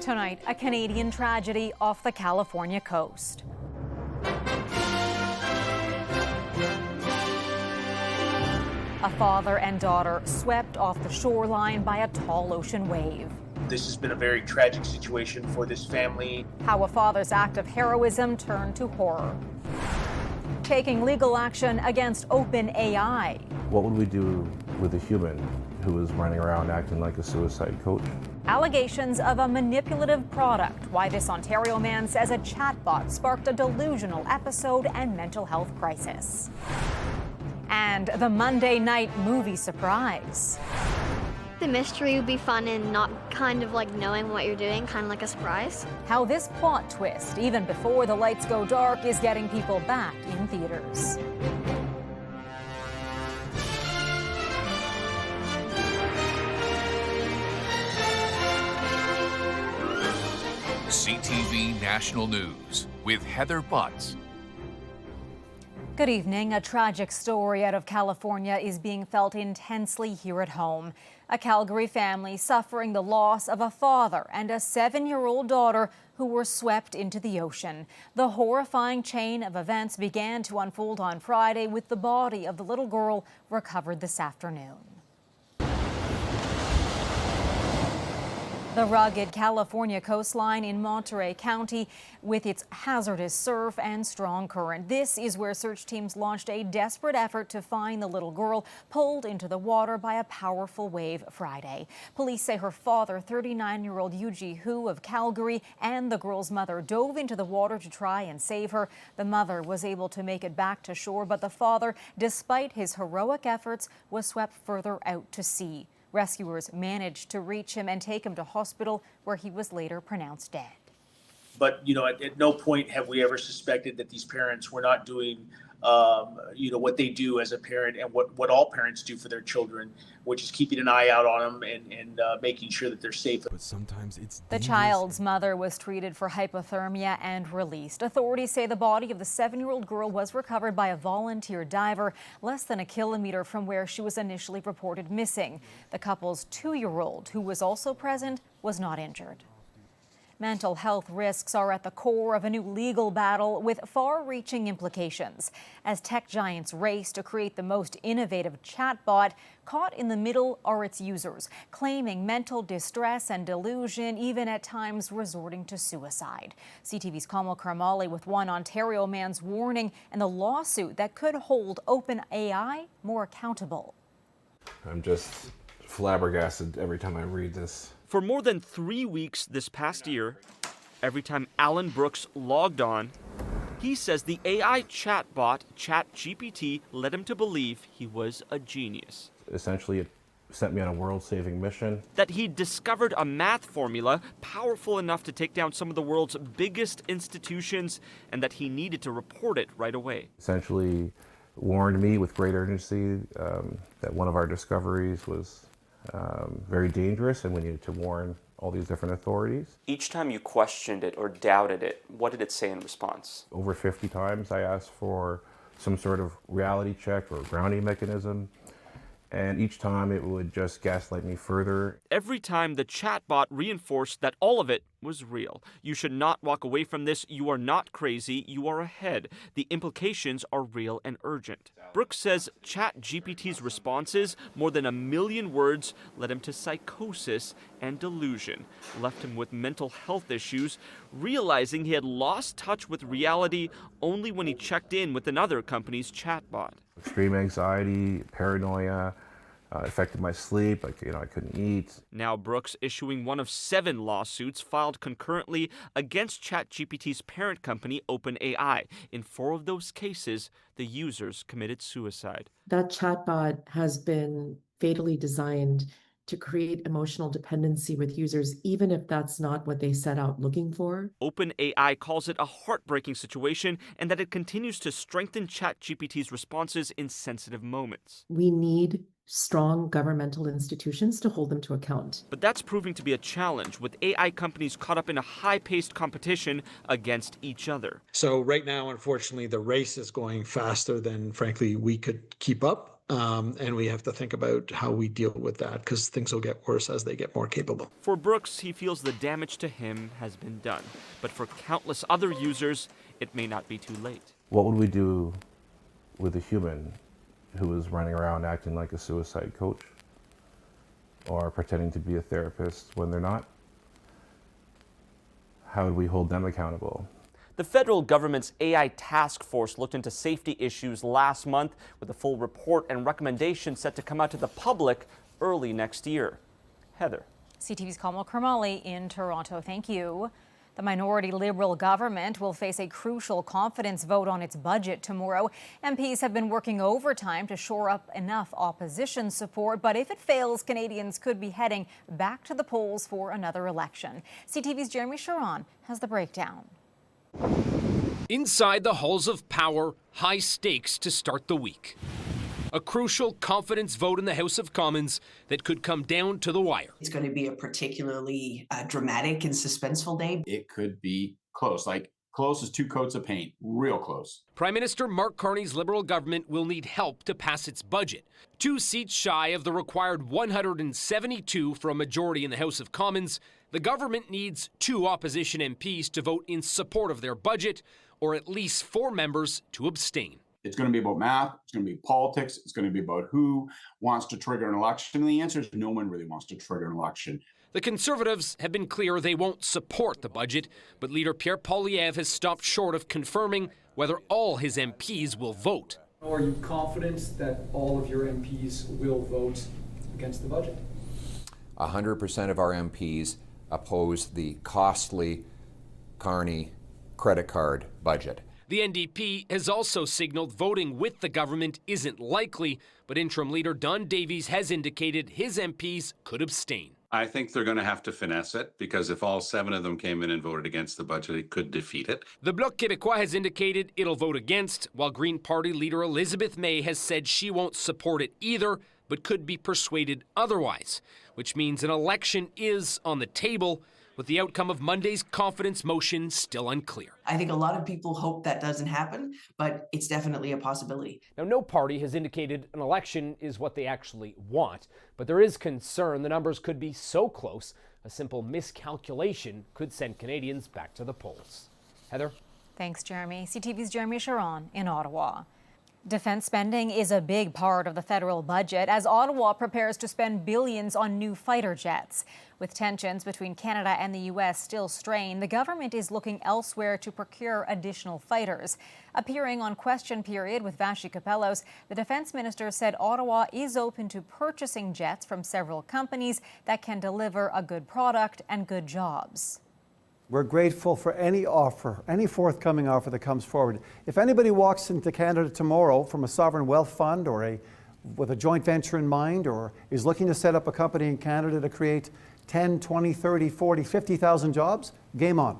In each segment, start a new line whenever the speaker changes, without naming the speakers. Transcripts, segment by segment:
Tonight, a Canadian tragedy off the California coast. A father and daughter swept off the shoreline by a tall ocean wave.
This has been a very tragic situation for this family.
How a father's act of heroism turned to horror. Taking legal action against OpenAI.
What would we do with a human who was running around acting like a suicide coach?
Allegations of a manipulative product. Why this Ontario man says a chatbot sparked a delusional episode and mental health crisis. And the Monday night movie surprise.
The mystery would be fun and not kind of like knowing what you're doing, kind of like a surprise.
How this plot twist, even before the lights go dark, is getting people back in theaters.
CTV National News with Heather Butts.
Good evening. A tragic story out of California is being felt intensely here at home. A Calgary family suffering the loss of a father and a 7-year-old daughter who were swept into the ocean. The horrifying chain of events began to unfold on Friday with the body of the little girl recovered this afternoon. The rugged California coastline in Monterey County with its hazardous surf and strong current. This is where search teams launched a desperate effort to find the little girl pulled into the water by a powerful wave Friday. Police say her father, 39-year-old Yuji Hu of Calgary, and the girl's mother dove into the water to try and save her. The mother was able to make it back to shore, but the father, despite his heroic efforts, was swept further out to sea. Rescuers managed to reach him and take him to hospital, where he was later pronounced dead.
But, at no point have we ever suspected that these parents were not doing, what they do as a parent and what all parents do for their children, which is keeping an eye out on them and making sure that they're safe.
But sometimes it's
The child's mother was treated for hypothermia and released. Authorities say the body of the 7-year-old girl was recovered by a volunteer diver less than a kilometer from where she was initially reported missing. The couple's 2-year-old, who was also present, was not injured. Mental health risks are at the core of a new legal battle with far-reaching implications. As tech giants race to create the most innovative chatbot, caught in the middle are its users, claiming mental distress and delusion, even at times resorting to suicide. CTV's Kamal Karmali with one Ontario man's warning and the lawsuit that could hold OpenAI more accountable.
I'm just flabbergasted every time I read this.
For more than 3 weeks this past year, every time Alan Brooks logged on, he says the AI chatbot ChatGPT led him to believe he was a genius.
Essentially, it sent me on a world-saving mission.
That he'd discovered a math formula powerful enough to take down some of the world's biggest institutions, and that he needed to report it right away.
Essentially warned me with great urgency that one of our discoveries was very dangerous, and we needed to warn all these different authorities.
Each time you questioned it or doubted it, what did it say in response?
Over 50 times I asked for some sort of reality check or grounding mechanism, and each time it would just gaslight me further.
Every time the chatbot reinforced that all of it was real. You should not walk away from this. You are not crazy. You are ahead. The implications are real and urgent. Brooks says ChatGPT's responses, more than 1 million words, led him to psychosis and delusion, left him with mental health issues, realizing he had lost touch with reality only when he checked in with another company's chatbot.
Extreme anxiety, paranoia, affected my sleep. I couldn't eat.
Now Brooks issuing one of 7 lawsuits filed concurrently against ChatGPT's parent company, OpenAI. In 4 of those cases, the users committed suicide.
That chatbot has been fatally designed to create emotional dependency with users, even if that's not what they set out looking for.
OpenAI calls it a heartbreaking situation and that it continues to strengthen ChatGPT's responses in sensitive moments.
We need strong governmental institutions to hold them to account.
But that's proving to be a challenge, with AI companies caught up in a high-paced competition against each other.
So right now, unfortunately, the race is going faster than, frankly, we could keep up.
And we have to think about how we deal with that, because things will get worse as they get more capable.
For Brooks, he feels the damage to him has been done. But for countless other users, it may not be too late.
What would we do with a human who is running around acting like a suicide coach or pretending to be a therapist when they're not? How would we hold them accountable?
The federal government's AI task force looked into safety issues last month, with a full report and recommendations set to come out to the public early next year. Heather.
CTV's Kamal Kermali in Toronto. Thank you. The minority Liberal government will face a crucial confidence vote on its budget tomorrow. MPs have been working overtime to shore up enough opposition support, but if it fails, Canadians could be heading back to the polls for another election. CTV's Jeremy Sharon has the breakdown.
Inside the halls of power, high stakes to start the week. A crucial confidence vote in the House of Commons that could come down to the wire.
It's going to be a particularly dramatic and suspenseful day.
It could be close, like close as two coats of paint, real close.
Prime Minister Mark Carney's Liberal government will need help to pass its budget. 2 seats shy of the required 172 for a majority in the House of Commons, the government needs 2 opposition MPs to vote in support of their budget, or at least 4 members to abstain.
It's going to be about math, it's going to be politics, it's going to be about who wants to trigger an election. And the answer is no one really wants to trigger an election.
The Conservatives have been clear they won't support the budget, but leader Pierre Poilievre has stopped short of confirming whether all his MPs will vote.
Are you confident that all of your MPs will vote against the budget?
100% of our MPs oppose the costly Carney credit card budget.
The NDP has also signaled voting with the government isn't likely, but interim leader Don Davies has indicated his MPs could abstain.
I think they're going to have to finesse it, because if all 7 of them came in and voted against the budget, it could defeat it.
The Bloc Québécois has indicated it'll vote against, while Green Party leader Elizabeth May has said she won't support it either, but could be persuaded otherwise, which means an election is on the table, with the outcome of Monday's confidence motion still unclear.
I think a lot of people hope that doesn't happen, but it's definitely a possibility.
Now, no party has indicated an election is what they actually want, but there is concern the numbers could be so close, a simple miscalculation could send Canadians back to the polls. Heather?
Thanks, Jeremy. CTV's Jeremy Sharon in Ottawa. Defense spending is a big part of the federal budget as Ottawa prepares to spend billions on new fighter jets. With tensions between Canada and the U.S. still strained, the government is looking elsewhere to procure additional fighters. Appearing on Question Period with Vashi Capellos, the defense minister said Ottawa is open to purchasing jets from several companies that can deliver a good product and good jobs.
We're grateful for any offer, any forthcoming offer that comes forward. If anybody walks into Canada tomorrow from a sovereign wealth fund or with a joint venture in mind, or is looking to set up a company in Canada to create 10, 20, 30, 40, 50,000 jobs, game on.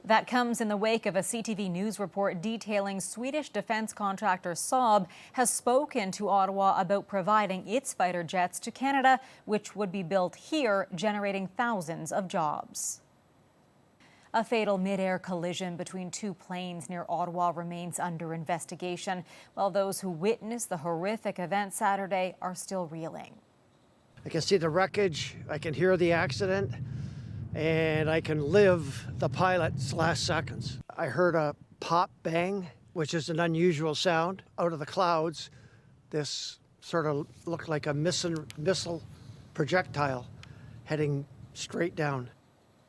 That comes in the wake of a CTV News report detailing Swedish defense contractor Saab has spoken to Ottawa about providing its fighter jets to Canada, which would be built here, generating thousands of jobs. A fatal midair collision between 2 planes near Ottawa remains under investigation, while those who witnessed the horrific event Saturday are still reeling.
I can see the wreckage, I can hear the accident, and I can live the pilot's last seconds. I heard a pop bang, which is an unusual sound. Out of the clouds, this sort of looked like a missile projectile heading straight down.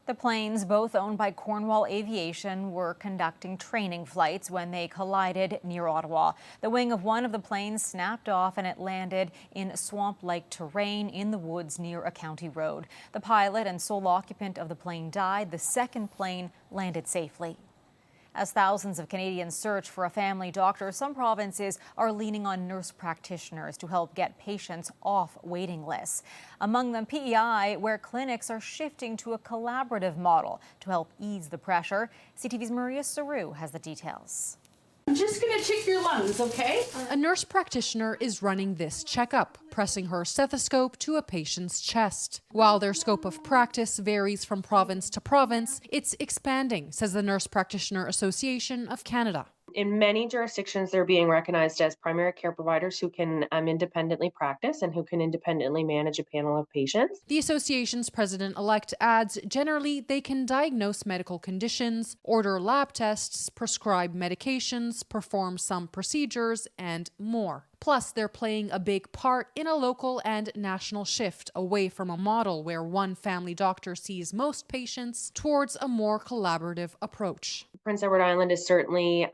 The planes, both owned by Cornwall Aviation, were conducting training flights when they collided near Ottawa. The wing of one of the planes snapped off and it landed in swamp-like terrain in the woods near a county road. The pilot and sole occupant of the plane died. The second plane landed safely. As thousands of Canadians search for a family doctor, some provinces are leaning on nurse practitioners to help get patients off waiting lists. Among them PEI, where clinics are shifting to a collaborative model to help ease the pressure. CTV's Maria Saru has the details.
I'm just going to check your lungs, okay?
A nurse practitioner is running this checkup, pressing her stethoscope to a patient's chest. While their scope of practice varies from province to province, it's expanding, says the Nurse Practitioner Association of Canada.
in many jurisdictions, they're being recognized as primary care providers who can independently practice and who can independently manage a panel of patients.
The association's president-elect adds generally they can diagnose medical conditions, order lab tests, prescribe medications, perform some procedures, and more. Plus, they're playing a big part in a local and national shift away from a model where one family doctor sees most patients towards a more collaborative approach.
Prince Edward Island is certainly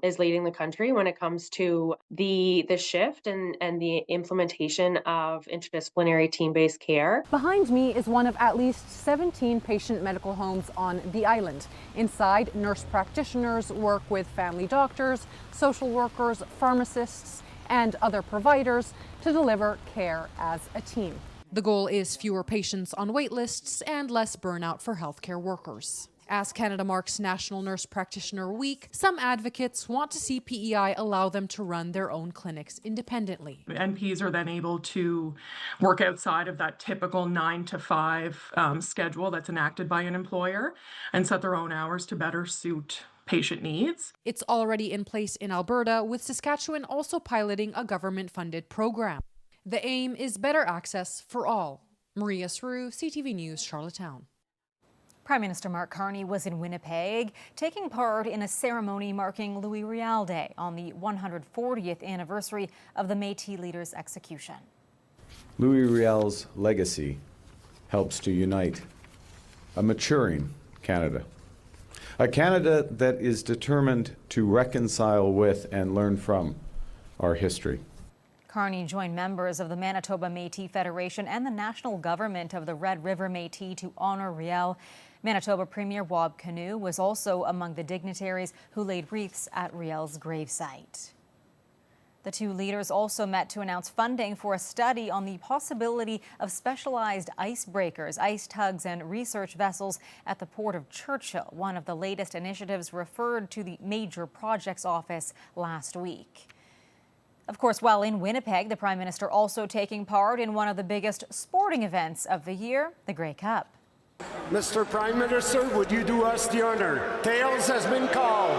is leading the country when it comes to the shift and the implementation of interdisciplinary team-based care.
Behind me is one of at least 17 patient medical homes on the island. Inside, nurse practitioners work with family doctors, social workers, pharmacists, and other providers to deliver care as a team. The goal is fewer patients on wait lists and less burnout for healthcare workers. As Canada marks National Nurse Practitioner Week, some advocates want to see PEI allow them to run their own clinics independently.
NPs are then able to work outside of that typical 9 to 5 schedule that's enacted by an employer and set their own hours to better suit patient needs.
It's already in place in Alberta, with Saskatchewan also piloting a government-funded program. The aim is better access for all. Maria Sru, CTV News, Charlottetown.
Prime Minister Mark Carney was in Winnipeg, taking part in a ceremony marking Louis Riel Day on the 140th anniversary of the Métis leader's execution.
Louis Riel's legacy helps to unite a maturing Canada. A Canada that is determined to reconcile with and learn from our history.
Carney joined members of the Manitoba Métis Federation and the national government of the Red River Métis to honor Riel. Manitoba Premier Wab Kinew was also among the dignitaries who laid wreaths at Riel's gravesite. The two leaders also met to announce funding for a study on the possibility of specialized icebreakers, ice tugs, and research vessels at the Port of Churchill, one of the latest initiatives referred to the Major Projects Office last week. Of course, while in Winnipeg, the Prime Minister also taking part in one of the biggest sporting events of the year, the Grey Cup.
Mr. Prime Minister, would you do us the honor? Tails has been called.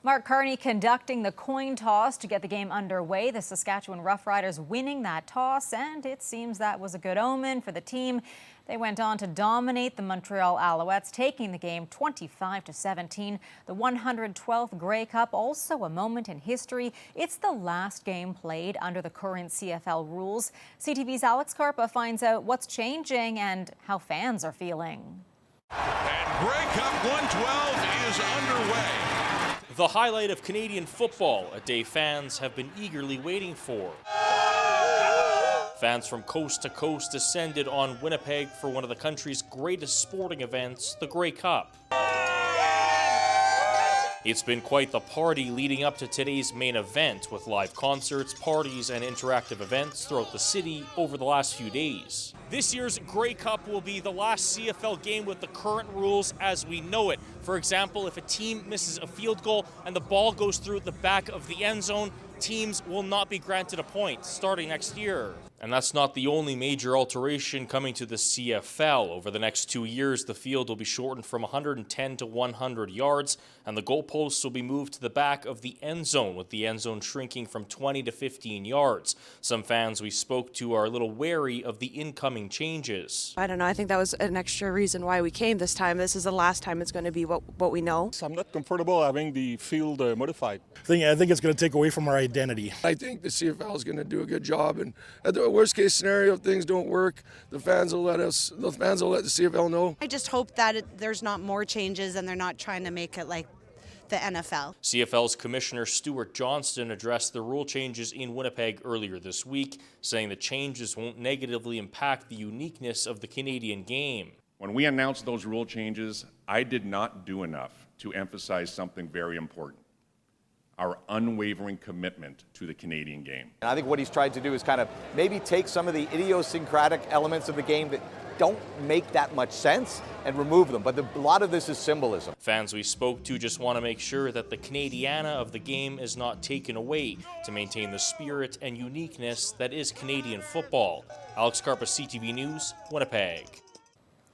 Mark Carney conducting the coin toss to get the game underway. The Saskatchewan Roughriders winning that toss, and it seems that was a good omen for the team. They went on to dominate the Montreal Alouettes, taking the game 25-17. The 112th Grey Cup, also a moment in history. It's the last game played under the current CFL rules. CTV's Alex Carpa finds out what's changing and how fans are feeling.
And Grey Cup 112 is underway.
The highlight of Canadian football, a day fans have been eagerly waiting for. Fans from coast to coast descended on Winnipeg for one of the country's greatest sporting events, the Grey Cup. It's been quite the party leading up to today's main event, with live concerts, parties, and interactive events throughout the city over the last few days. This year's Grey Cup will be the last CFL game with the current rules as we know it. For example, if a team misses a field goal and the ball goes through the back of the end zone, teams will not be granted a point starting next year. And that's not the only major alteration coming to the CFL. Over the next 2 years, the field will be shortened from 110 to 100 yards, and the goalposts will be moved to the back of the end zone, with the end zone shrinking from 20 to 15 yards. Some fans we spoke to are a little wary of the incoming changes.
I don't know. I think that was an extra reason why we came this time. This is the last time it's going to be what we know.
I'm not comfortable having the field modified. I think it's going to take away from our identity.
I think the CFL is going to do a good job, and at the worst case scenario, if things don't work, the fans will let the CFL know.
I just hope that there's not more changes and they're not trying to make it like the NFL.
CFL's Commissioner Stuart Johnston addressed the rule changes in Winnipeg earlier this week, saying the changes won't negatively impact the uniqueness of the Canadian game.
When we announced those rule changes, I did not do enough to emphasize something very important: our unwavering commitment to the Canadian game.
And I think what he's tried to do is kind of maybe take some of the idiosyncratic elements of the game that don't make that much sense and remove them. But a lot of this is symbolism.
Fans we spoke to just want to make sure that the Canadiana of the game is not taken away to maintain the spirit and uniqueness that is Canadian football. Alex Carpa, CTV News, Winnipeg.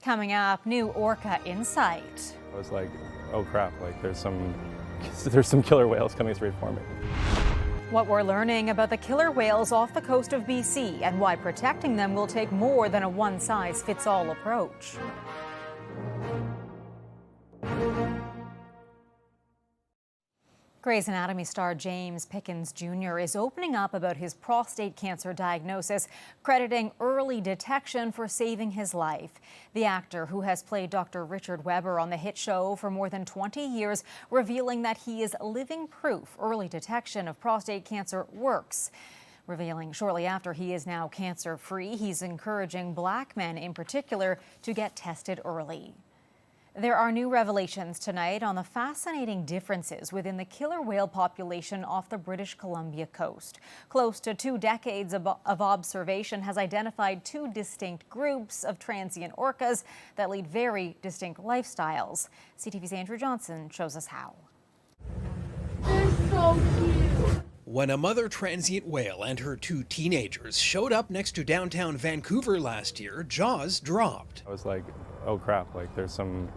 Coming up, new Orca insight.
I was like, oh crap, like there's some killer whales coming straight for me.
What we're learning about the killer whales off the coast of BC and why protecting them will take more than a one-size-fits-all approach. Grey's Anatomy star James Pickens Jr. is opening up about his prostate cancer diagnosis, crediting early detection for saving his life. The actor, who has played Dr. Richard Webber on the hit show for more than 20 years, revealing that he is living proof early detection of prostate cancer works. Revealing shortly after he is now cancer-free, he's encouraging Black men in particular to get tested early. There are new revelations tonight on the fascinating differences within the killer whale population off the British Columbia coast. Close to 2 decades of observation has identified 2 distinct groups of transient orcas that lead very distinct lifestyles. CTV's Andrew Johnson shows us how.
They're so cute. When a mother transient whale and her 2 teenagers showed up next to downtown Vancouver last year, jaws dropped.
I was like, oh crap, like there's some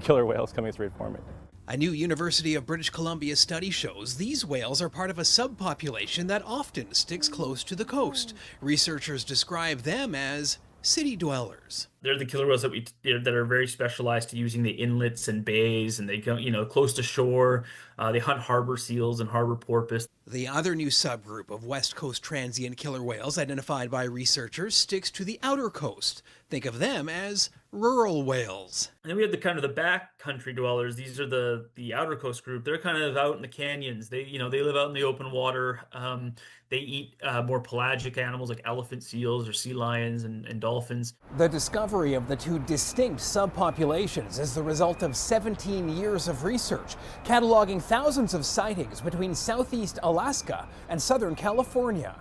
killer whales coming straight for me.
A new University of British Columbia study shows these whales are part of a subpopulation that often sticks close to the coast. Researchers describe them as city dwellers.
They're the killer whales that are very specialized to using the inlets and bays, and they go, close to shore. They hunt harbor seals and harbor porpoise.
The other new subgroup of West Coast transient killer whales identified by researchers sticks to the outer coast. Think of them as rural whales.
And then we have the backcountry dwellers. These are the outer coast group. They're kind of out in the canyons. They live out in the open water. They eat more pelagic animals like elephant seals or sea lions and dolphins.
The discovery of the 2 distinct subpopulations is the result of 17 years of research, cataloging thousands of sightings between southeast Alaska and southern California.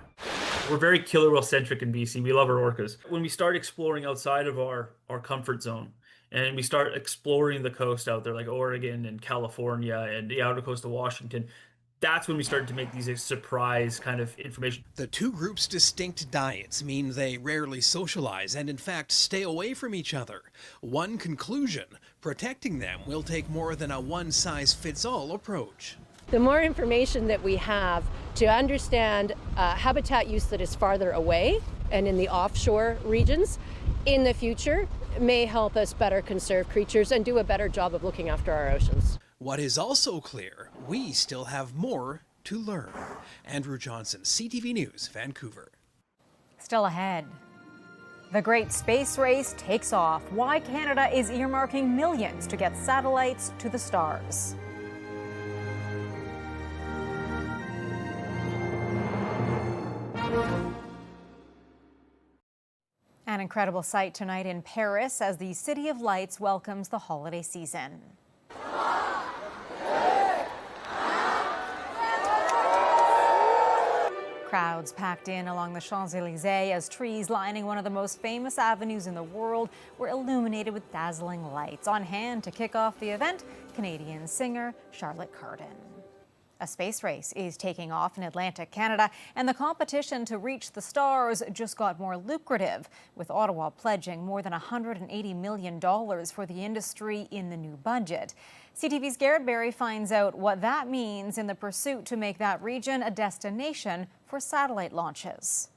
We're very killer whale centric in BC. We love our orcas. When we start exploring outside of our comfort zone and we start exploring the coast out there like Oregon and California and the outer coast of Washington, that's when we started to make these surprise kind of information.
The 2 groups' distinct diets mean they rarely socialize and in fact stay away from each other. One conclusion, protecting them will take more than a one-size-fits-all approach.
The more information that we have to understand habitat use that is farther away and in the offshore regions in the future may help us better conserve creatures and do a better job of looking after our oceans.
What is also clear, we still have more to learn. Andrew Johnson, CTV News, Vancouver.
Still ahead. The great space race takes off. Why Canada is earmarking millions to get satellites to the stars. An incredible sight tonight in Paris as the City of Lights welcomes the holiday season. Crowds packed in along the Champs-Élysées as trees lining one of the most famous avenues in the world were illuminated with dazzling lights. On hand to kick off the event, Canadian singer Charlotte Cardin. A space race is taking off in Atlantic Canada, and the competition to reach the stars just got more lucrative, with Ottawa pledging more than $180 million for the industry in the new budget. CTV's Garrett Berry finds out what that means in the pursuit to make that region a destination for satellite launches.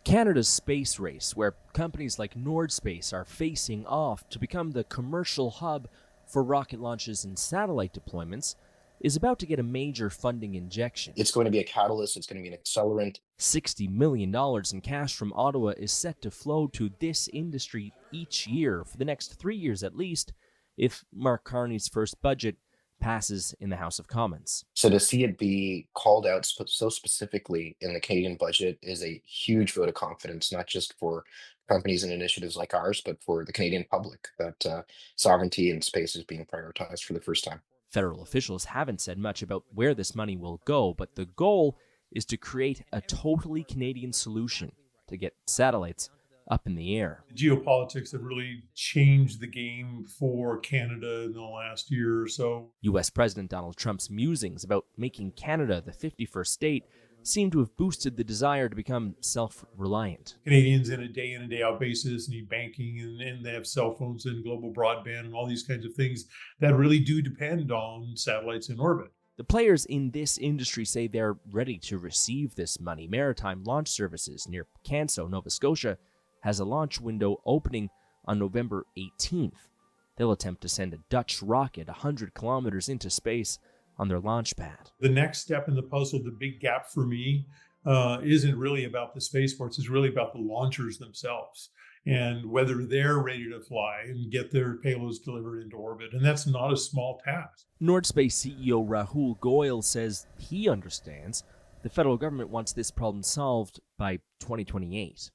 Canada's space race, where companies like Nordspace are facing off to become the commercial hub for rocket launches and satellite deployments, is about to get a major funding injection.
It's going to be a catalyst, it's going to be an accelerant.
$60 million in cash from Ottawa is set to flow to this industry each year for the next 3 years at least, if Mark Carney's first budget passes in the House of Commons.
So to see it be called out so specifically in the Canadian budget is a huge vote of confidence, not just for companies and initiatives like ours, but for the Canadian public, that sovereignty in space is being prioritized for the first time.
Federal officials haven't said much about where this money will go, but the goal is to create a totally Canadian solution to get satellites up in the air.
Geopolitics have really changed the game for Canada in the last year or so.
U.S. President Donald Trump's musings about making Canada the 51st state seem to have boosted the desire to become self-reliant.
Canadians in a day out basis need banking, and they have cell phones and global broadband and all these kinds of things that really do depend on satellites in orbit.
The players in this industry say they're ready to receive this money. Maritime Launch Services near Canso, Nova Scotia, has a launch window opening on November 18th. They'll attempt to send a Dutch rocket 100 kilometers into space on their launch pad.
The next step in the puzzle, the big gap for me, isn't really about the spaceports. It's really about the launchers themselves and whether they're ready to fly and get their payloads delivered into orbit. And that's not a small task.
Nordspace CEO Rahul Goyal says he understands the federal government wants this problem solved by 2028.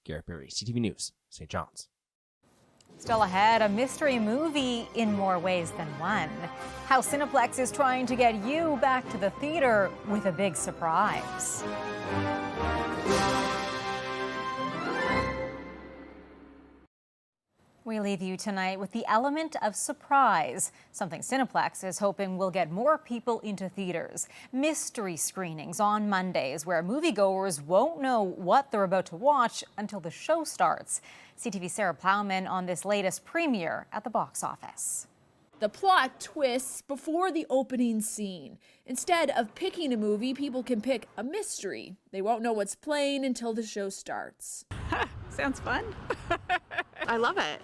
Garrett Berry, CTV News, St. John's.
Still ahead, a mystery movie in more ways than one. How Cineplex is trying to get you back to the theater with a big surprise. We leave you tonight with the element of surprise, something Cineplex is hoping will get more people into theaters. Mystery screenings on Mondays, where moviegoers won't know what they're about to watch until the show starts. CTV's Sarah Plowman on this latest premiere at the box office.
The plot twists before the opening scene. Instead of picking a movie, people can pick a mystery. They won't know what's playing until the show starts.
Sounds fun. I love it.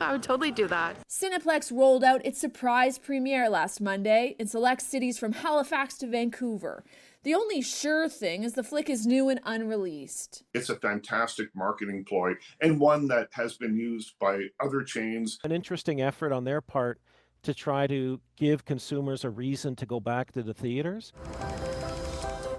I would totally do that.
Cineplex rolled out its surprise premiere last Monday in select cities from Halifax to Vancouver. The only sure thing is the flick is new and unreleased.
It's a fantastic marketing ploy and one that has been used by other chains.
An interesting effort on their part to try to give consumers a reason to go back to the theaters.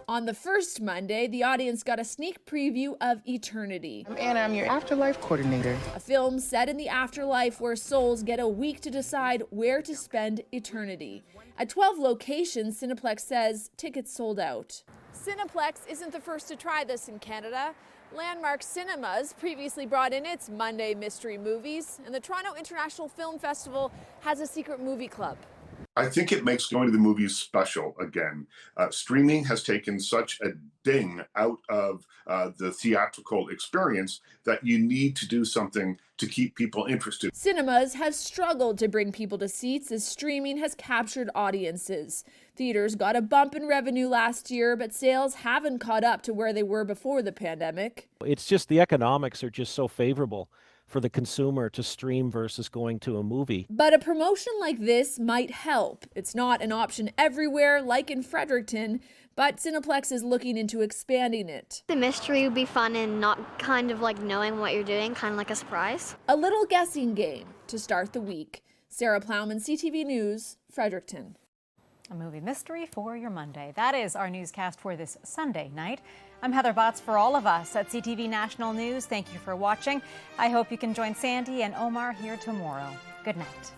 On the first Monday, the audience got a sneak preview of Eternity.
I'm Anna, I'm your afterlife coordinator.
A film set in the afterlife where souls get a week to decide where to spend eternity. At 12 locations, Cineplex says tickets sold out. Cineplex isn't the first to try this in Canada. Landmark Cinemas previously brought in its Monday mystery movies, and the Toronto International Film Festival has a secret movie club.
I think it makes going to the movies special again. Streaming has taken such a ding out of the theatrical experience that you need to do something to keep people interested.
Cinemas have struggled to bring people to seats as streaming has captured audiences. Theaters got a bump in revenue last year, but sales haven't caught up to where they were before the pandemic.
It's just the economics are just so favorable for the consumer to stream versus going to a movie.
But a promotion like this might help. It's not an option everywhere, like in Fredericton, but Cineplex is looking into expanding it.
The mystery would be fun and not kind of like knowing what you're doing, kind of like a surprise.
A little guessing game to start the week. Sarah Plowman, CTV News, Fredericton.
A movie mystery for your Monday. That is our newscast for this Sunday night. I'm Heather Botts for all of us at CTV National News. Thank you for watching. I hope you can join Sandy and Omar here tomorrow. Good night.